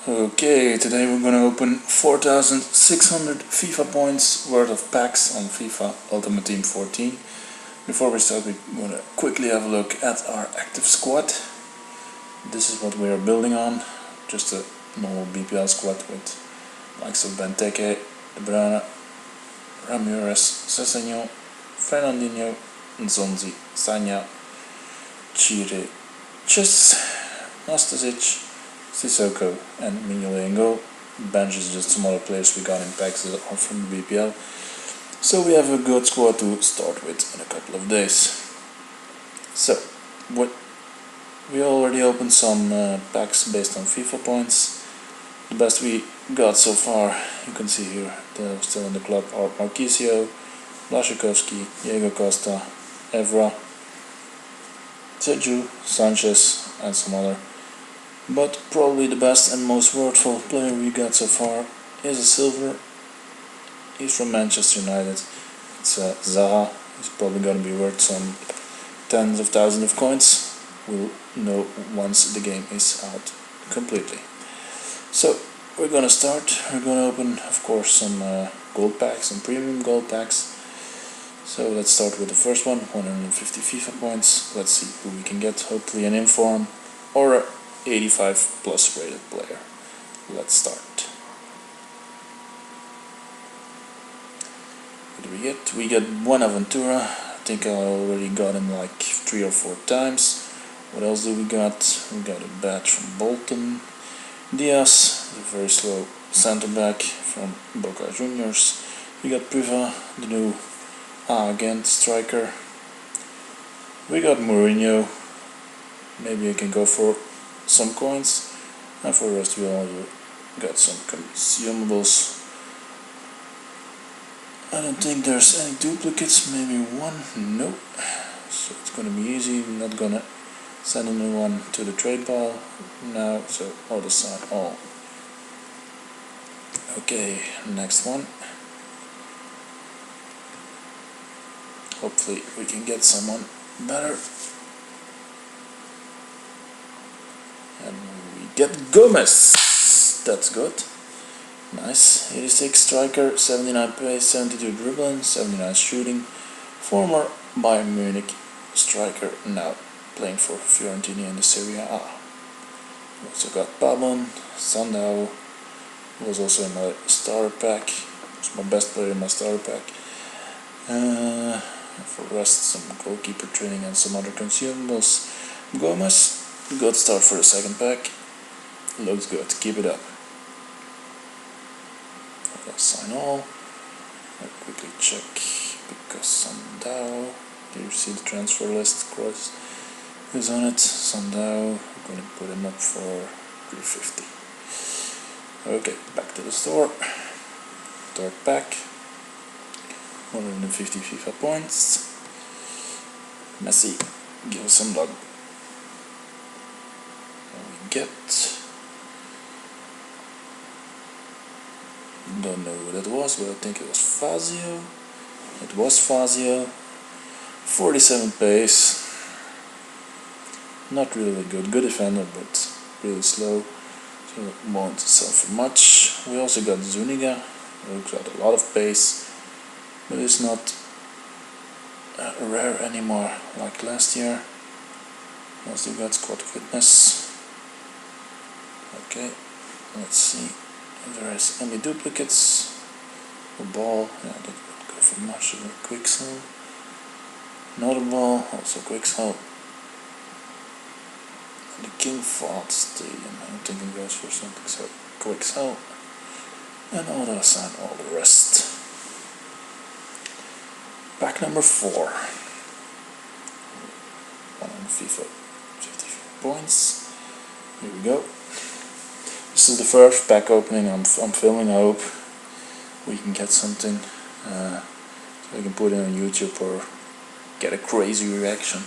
Okay, today we're gonna open 4,600 FIFA points worth of packs on FIFA Ultimate Team 14. Before we start, we're gonna quickly have a look at our active squad. This is what we are building on, just a normal BPL squad with likes of Benteke, De Bruyne, Ramirez, Sessegnon, Fernandinho, Nzonzi, Sanya, Chire, Chess, Nastasic, Sissoko and Mignolet in goal. Bench is just some other players we got in packs that are from the BPL. So we have a good squad to start with in a couple of days. So, we already opened some packs based on FIFA points. The best we got so far, you can see here, they're still in the club, are Marquisio, Blaszczykowski, Diego Costa, Evra, Seju, Sanchez and some other. But probably the best and most worthful player we got so far is a silver. He's from Manchester United. It's Zaha. He's probably going to be worth some tens of thousands of coins. We'll know once the game is out completely. So we're going to start. We're going to open, of course, some gold packs, some premium gold packs. So let's start with the first one, 150 FIFA points. Let's see who we can get. Hopefully an inform or a 85 plus rated player. Let's start. What do we get? We get Buenaventura. I think I already got him like 3 or 4 times. What else do we got? We got a badge from Bolton. Diaz, the very slow center back from Boca Juniors. We got Priva, the new again striker. We got Mourinho. Maybe I can go for some coins, and for the rest we all got some consumables. I don't think there's any duplicates, maybe one, nope. So it's gonna be easy, I'm not gonna send a new one to the trade pile now, so I'll decide all. Okay, next one. Hopefully we can get someone better. And we get Gomez. That's good. Nice. 86 striker, 79 pace, 72 dribbling, 79 shooting. Former Bayern Munich striker, now playing for Fiorentina in the Serie A. We also got Babon, Sandau, who was also in my starter pack. Was my best player in my starter pack. For the rest, some goalkeeper training and some other consumables. Gomez. Good start for the second pack. Looks good. Keep it up. Let's sign all. I'll quickly check because Sandau. Do you see the transfer list? Cross is on it. Sandau. I'm going to put him up for 350. Okay, back to the store. Third pack. 150 FIFA points. Messi, give us some luck. Get, don't know who that was, but I think it was Fazio. It was Fazio. 47 pace. Not really good defender, but really slow. So won't sell for much. We also got Zuniga, who's got a lot of pace, but it's not rare anymore like last year. Also got squad fitness. Okay, let's see if there is any duplicates. A ball, yeah, that would go for much. A quick sell. Another ball, also quick sell. The King Fahd Stadium, I don't think it goes for something, so quick sell. And I'll assign all the rest. Pack number 4. 1 on FIFA, 50 points. Here we go. This is the first pack opening I'm filming. I hope we can get something so I can put it on YouTube or get a crazy reaction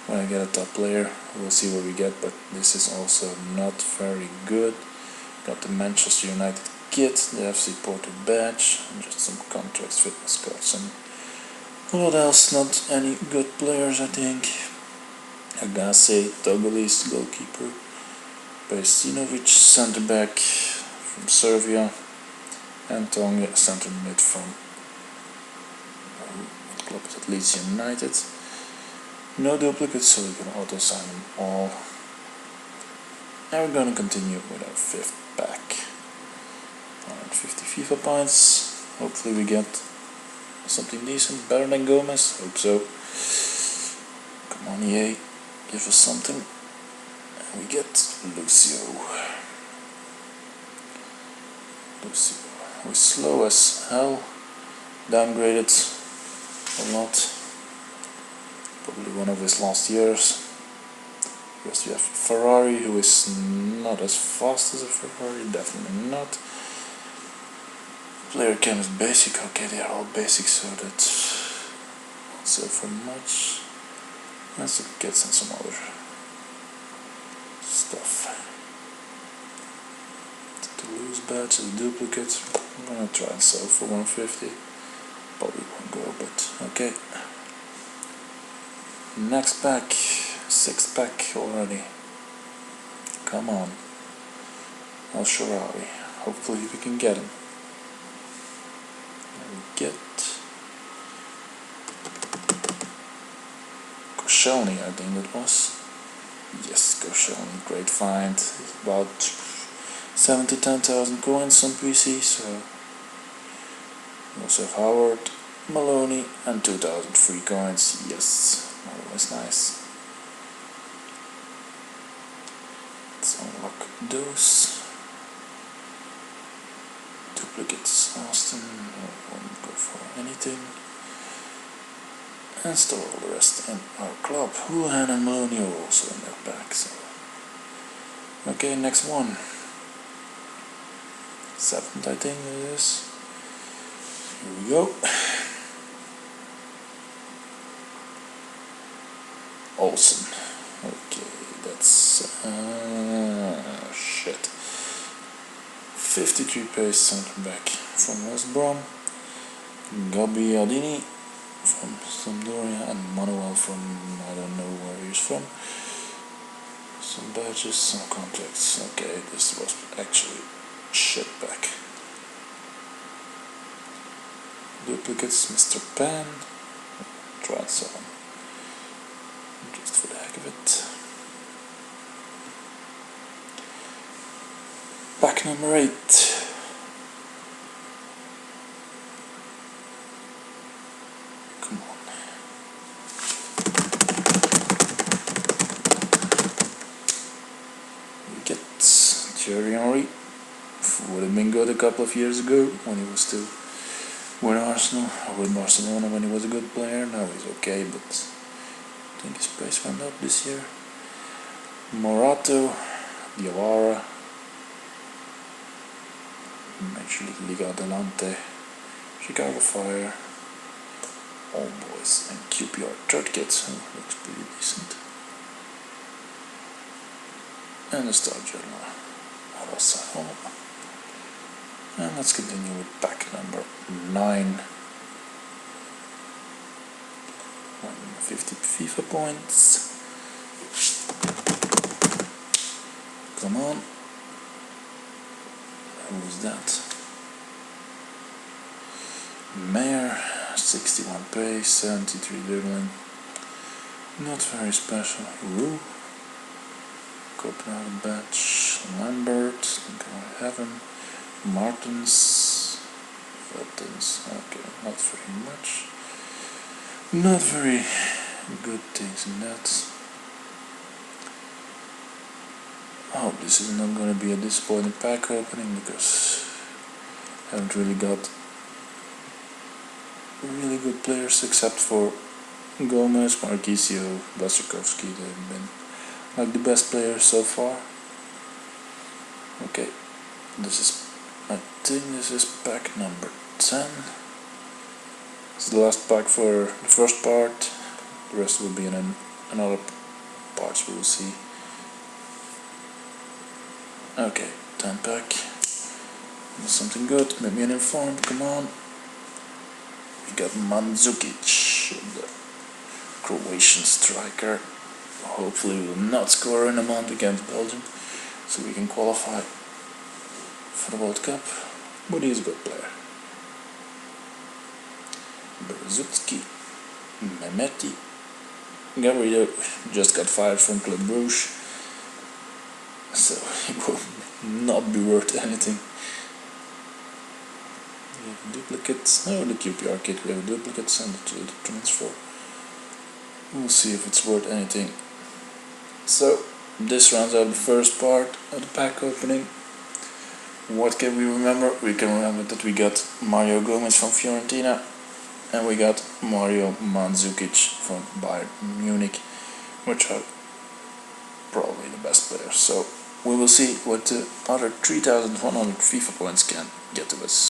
when I get a top player. We'll see what we get, but this is also not very good. Got the Manchester United kit, the FC Porto badge, and just some contracts, fitness cards, and what else? Not any good players, I think. Agassi, Togolese goalkeeper. Bajsinovic, centre back from Serbia, and Tonga, centre mid from what club is it? Leeds United. No duplicates, so we can auto sign them all. And we're gonna continue with our fifth pack. 150 FIFA points. Hopefully we get something decent, better than Gomez. Hope so. Come on, EA, give us something. And we get Lucio. We're slow as hell. Downgraded a lot. Probably one of his last years. First we have Ferrari, who is not as fast as a Ferrari, definitely not. Player cam is basic, okay, they are all basic, so that's not so for much. Let's get some other stuff. The loose badge, the duplicate, I'm gonna try and sell for 150. Probably won't go, but okay. Next pack, sixth pack already. Come on. El Shaarawy. Hopefully we can get him. Get Koscielny, I think it was. Yes, Koscielny, great find. It's about 7 to 10,000 coins on PC, so we also have Howard, Maloney, and 2,000 free coins. Yes, always nice. Let's unlock those. Duplicates, Austin, won't go for anything. And store all the rest in our club. Houlihan and Maloney are also in their pack. So. Okay, next one. Seventh, I think it is. Here we go. Olsen. Okay, that's shit. 53 pace centre back from West Brom. Gabbiadini from Sampdoria and Manuel from I don't know where he's from. Some badges, some contracts. Okay, this was actually shit back. Duplicates, Mr. Pan. Try some. Just for the heck of it. Pack number 8. Come on. We get Thierry Henry. Would have been good a couple of years ago when he was still with Arsenal or with Barcelona when he was a good player. Now he's okay, but I think his price went up this year. Morato, Diawara, Major League Liga Adelante, Chicago Fire, All Boys, and QPR third kit, so looks pretty decent. And the Star Journal, Arasa home. And let's continue with pack number 9. 150 FIFA points. Come on. Who's that? Mayor, 61 pace, 73 dribbling. Not very special. Rue. Copenhagen badge. Lambert, I think I have him. Martins, Feltons, okay, not very much. Not very good things in that. I hope this is not going to be a disappointing pack opening because I haven't really got really good players except for Gomez, Marquisio, Vasilkovsky. They've been like the best players so far. Okay, I think this is pack number 10. It's the last pack for the first part. The rest will be in another parts we will see. Okay, 10 pack. Something good, maybe an informed, come on. We got Mandzukic, the Croatian striker. Hopefully we will not score in a month against Belgium. so we can qualify for the World Cup. But he's a good player. Berzutski, Mehmeti, Gabriel just got fired from Club Brugge, so he will not be worth anything. We have duplicates. No, the QPR kit. We have a duplicate. Send it to the transfer. We'll see if it's worth anything. So this rounds out the first part of the pack opening. What can we remember? We can remember that we got Mario Gomez from Fiorentina and we got Mario Mandzukic from Bayern Munich, which are probably the best players. So we will see what the other 3,100 FIFA points can get to us.